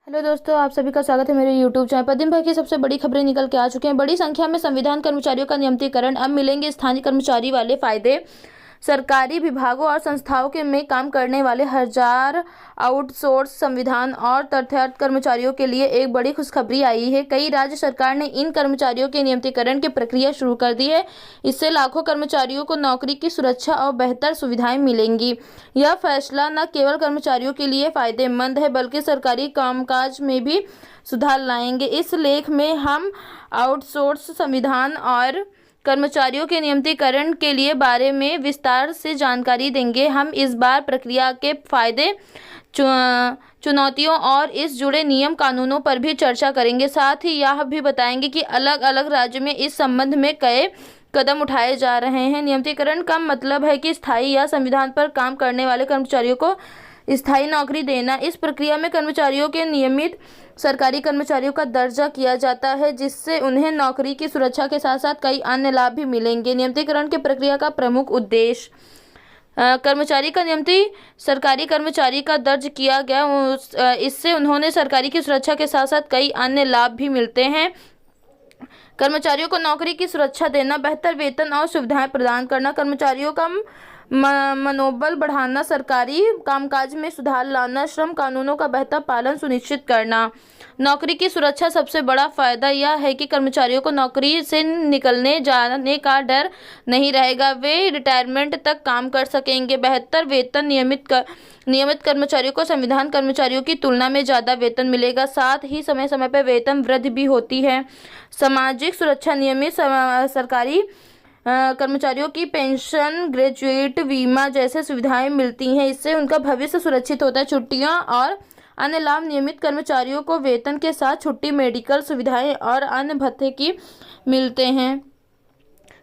Hello दोस्तों, आप सभी का स्वागत है मेरे YouTube चैनल पर। दिन भर की सबसे बड़ी खबरें निकल के आ चुके हैं। बड़ी संख्या में संविधान कर्मचारियों का नियमितीकरण, अब मिलेंगे स्थानीय कर्मचारी वाले फायदे। सरकारी विभागों और संस्थाओं के में काम करने वाले हजार आउटसोर्स संविधान और तथार्थ कर्मचारियों के लिए एक बड़ी खुशखबरी आई है। कई राज्य सरकार ने इन कर्मचारियों के नियमितीकरण की प्रक्रिया शुरू कर दी है। इससे लाखों कर्मचारियों को नौकरी की सुरक्षा और बेहतर सुविधाएं मिलेंगी। यह फैसला न केवल कर्मचारियों के लिए फायदेमंद है, बल्कि सरकारी कामकाज में भी सुधार लाएंगे। इस लेख में हम आउटसोर्स संविधान और कर्मचारियों के नियमितीकरण के लिए बारे में विस्तार से जानकारी देंगे। हम इस बार प्रक्रिया के फायदे, चुनौतियों और इस जुड़े नियम कानूनों पर भी चर्चा करेंगे। साथ ही यह भी बताएंगे कि अलग अलग राज्य में इस संबंध में कई कदम उठाए जा रहे हैं। नियमितीकरण का मतलब है कि स्थायी या संविधान पर काम करने वाले कर्मचारियों को स्थायी नौकरी देना। इस प्रक्रिया में कर्मचारियों के नियमित सरकारी कर्मचारियों का दर्जा किया जाता है, जिससे उन्हें नौकरी की सुरक्षा के साथ साथ कई अन्य लाभ भी मिलेंगे। नियमितीकरण की प्रक्रिया का प्रमुख उद्देश्य कर्मचारी का नियमित सरकारी कर्मचारी का दर्ज किया गया, इससे उन्होंने सरकारी की सुरक्षा के साथ साथ कई अन्य लाभ भी मिलते हैं। कर्मचारियों को नौकरी की सुरक्षा देना, बेहतर वेतन और सुविधाएं प्रदान करना, कर्मचारियों का मनोबल बढ़ाना, सरकारी कामकाज में सुधार लाना, श्रम कानूनों का बेहतर पालन सुनिश्चित करना। नौकरी की सुरक्षा सबसे बड़ा फायदा यह है कि कर्मचारियों को नौकरी से निकलने जाने का डर नहीं रहेगा। वे रिटायरमेंट तक काम कर सकेंगे। बेहतर वेतन, नियमित कर्मचारियों को संविधान कर्मचारियों की तुलना में ज़्यादा वेतन मिलेगा। साथ ही समय समय पर वेतन वृद्धि भी होती है। सामाजिक सुरक्षा, नियमित सरकारी कर्मचारियों की पेंशन, ग्रेजुएट बीमा जैसे सुविधाएं मिलती हैं। इससे उनका भविष्य सुरक्षित होता है। छुट्टियां और अन्य लाभ, नियमित कर्मचारियों को वेतन के साथ छुट्टी, मेडिकल सुविधाएं और अन्य भत्ते की मिलते हैं।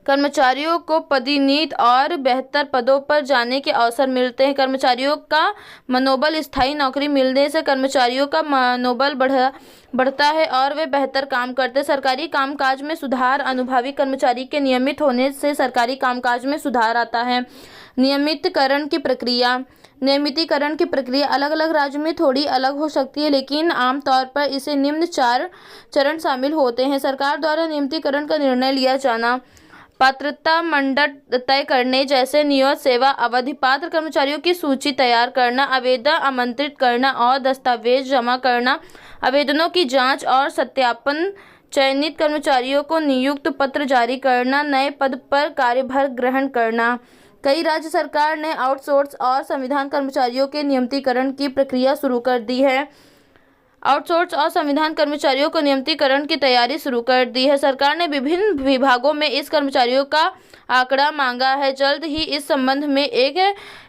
कर्मचारियों को पदोन्नति और बेहतर पदों पर जाने के अवसर मिलते हैं। कर्मचारियों का मनोबल, स्थायी नौकरी मिलने से कर्मचारियों का मनोबल बढ़ता है और वे बेहतर काम करते हैं। सरकारी कामकाज में सुधार, अनुभवी कर्मचारी के नियमित होने से सरकारी कामकाज में सुधार आता है। नियमितीकरण की प्रक्रिया अलग अलग राज्यों में थोड़ी अलग हो सकती है, लेकिन आमतौर पर इसे निम्न 4 चरण शामिल होते हैं। सरकार द्वारा नियमितीकरण का निर्णय लिया जाना, पात्रता मानदंड तय करने जैसे नियत सेवा अवधि, पात्र कर्मचारियों की सूची तैयार करना, आवेदन आमंत्रित करना और दस्तावेज जमा करना, आवेदनों की जांच और सत्यापन, चयनित कर्मचारियों को नियुक्ति पत्र जारी करना, नए पद पर कार्यभार ग्रहण करना। कई राज्य सरकार ने आउटसोर्स और संविधान कर्मचारियों के नियमितीकरण की प्रक्रिया शुरू कर दी है। आउटसोर्स और संविधान कर्मचारियों को नियमितीकरण की तैयारी शुरू कर दी है। सरकार ने विभिन्न विभागों में इस कर्मचारियों का आंकड़ा मांगा है। जल्द ही इस संबंध में एक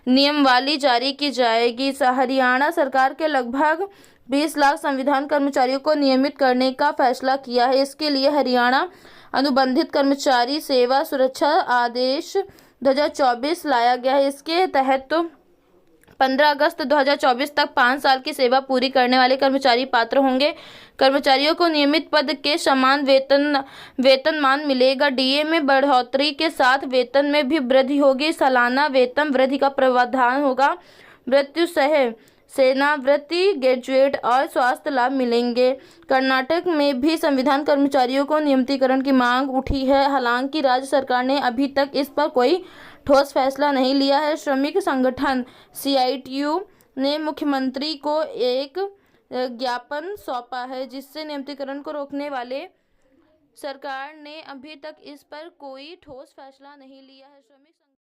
नियमावली जारी की जाएगी। हरियाणा सरकार के लगभग 20 लाख संविधान कर्मचारियों को नियमित करने का फैसला किया है। इसके लिए हरियाणा अनुबंधित कर्मचारी सेवा सुरक्षा आदेश 2024 लाया गया है। इसके तहत 15 अगस्त 2024 तक 5 साल की सेवा पूरी करने वाले कर्मचारी पात्र होंगे। कर्मचारियों को नियमित पद के समान वेतनमान मिलेगा। डीए में बढ़ोतरी के साथ वेतन में भी वृद्धि होगी। सालाना वेतन वृद्धि का प्रावधान होगा। मृत्यु सह सेवानिवृत्ति, ग्रेजुएट और स्वास्थ्य लाभ मिलेंगे। कर्नाटक में भी संविधान कर्मचारियों को नियमितीकरण की मांग उठी है। हालांकि राज्य सरकार ने अभी तक इस पर कोई ठोस फैसला नहीं लिया है। श्रमिक संगठन CITU ने मुख्यमंत्री को एक ज्ञापन सौंपा है, जिससे नियमितीकरण को रोकने वाले सरकार ने अभी तक इस पर कोई ठोस फैसला नहीं लिया है।